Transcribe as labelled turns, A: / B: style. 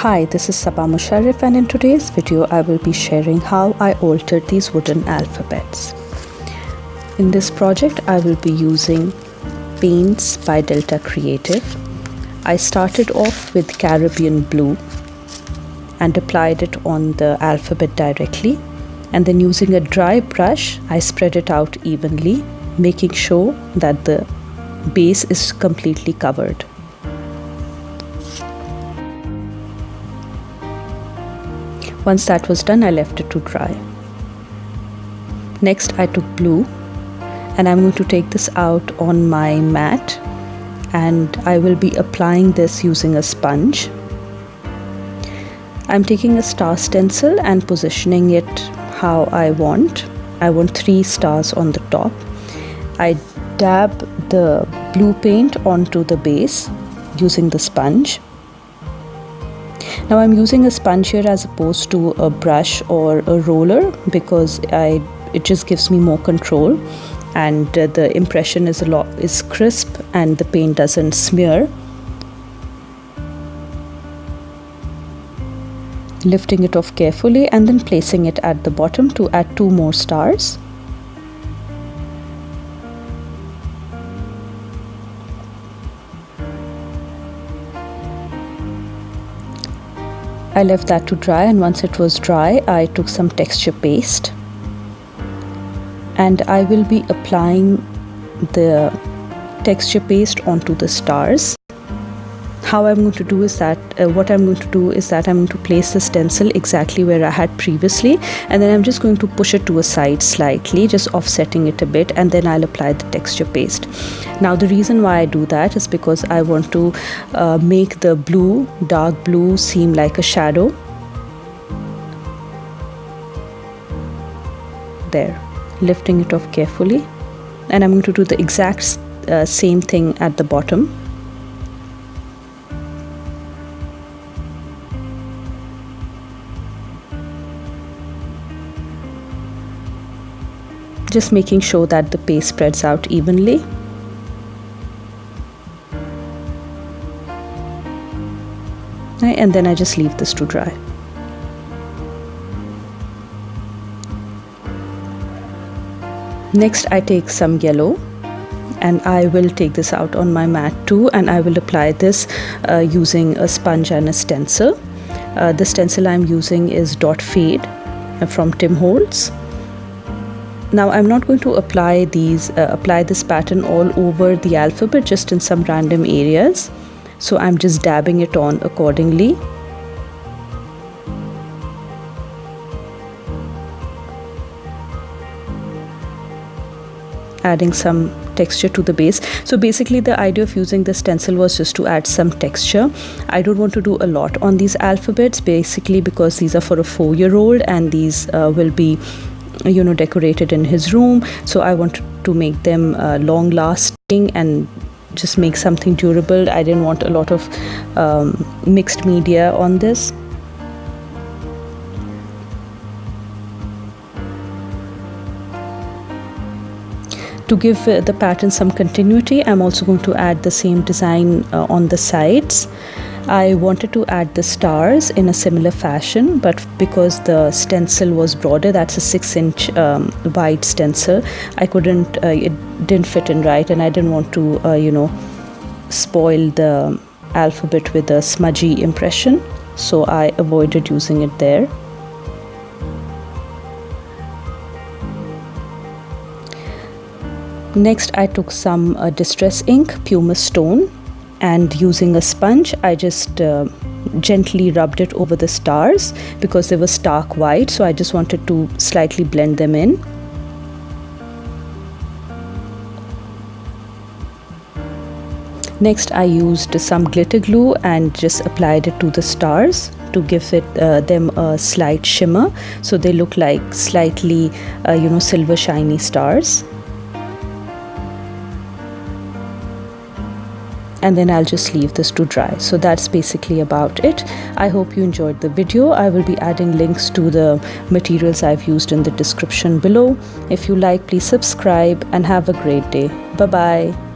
A: Hi, this is Sabah Musharrif, and in today's video I will be sharing how I altered these wooden alphabets. In this project I will be using paints by Delta Creative. I started off with Caribbean blue and applied it on the alphabet directly, and then using a dry brush I spread it out evenly, making sure that the base is completely covered. Once that was done, I left it to dry. Next, I took blue and I'm going to take this out on my mat, and I will be applying this using a sponge. I'm taking a star stencil and positioning it how I want. I want 3 stars on the top. I dab the blue paint onto the base using the sponge. Now I'm using a sponge here as opposed to a brush or a roller because it just gives me more control, and the impression is crisp and the paint doesn't smear. Lifting it off carefully and then placing it at the bottom to add 2 more stars. I left that to dry, and once it was dry I took some texture paste and I will be applying the texture paste onto the stars. How I'm going to do is that I'm going to place the stencil exactly where I had previously, and then I'm just going to push it to a side slightly, just offsetting it a bit, and then I'll apply the texture paste. Now the reason why I do that is because I want to make the dark blue seem like a shadow. There, lifting it off carefully, and I'm going to do the exact same thing at the bottom. Just making sure that the paste spreads out evenly. And then I just leave this to dry. Next I take some yellow and I will take this out on my mat too, and I will apply this using a sponge and a stencil. The stencil I'm using is Dot Fade from Holtz. Now I'm not going to apply this pattern all over the alphabet, just in some random areas, so I'm just dabbing it on accordingly. Adding some texture to the base. So basically the idea of using the stencil was just to add some texture. I don't want to do a lot on these alphabets, basically because these are for a 4-year-old and these will be decorated in his room, so I wanted to make them long lasting and just make something durable. I didn't want a lot of mixed media on this. To give the pattern some continuity, I'm also going to add the same design on the sides. I wanted to add the stars in a similar fashion, but because the stencil was broader, that's a 6-inch wide stencil, it didn't fit in right, and I didn't want to spoil the alphabet with a smudgy impression, so I avoided using it there. Next I took some distress ink, Pumice Stone, and using a sponge I just gently rubbed it over the stars because they were stark white, so I just wanted to slightly blend them in. Next I used some glitter glue and just applied it to the stars to give them a slight shimmer, so they look like slightly silver shiny stars. And then I'll just leave this to dry. So that's basically about it. I hope you enjoyed the video. I will be adding links to the materials I've used in the description below. If you like, please subscribe and have a great day. Bye bye.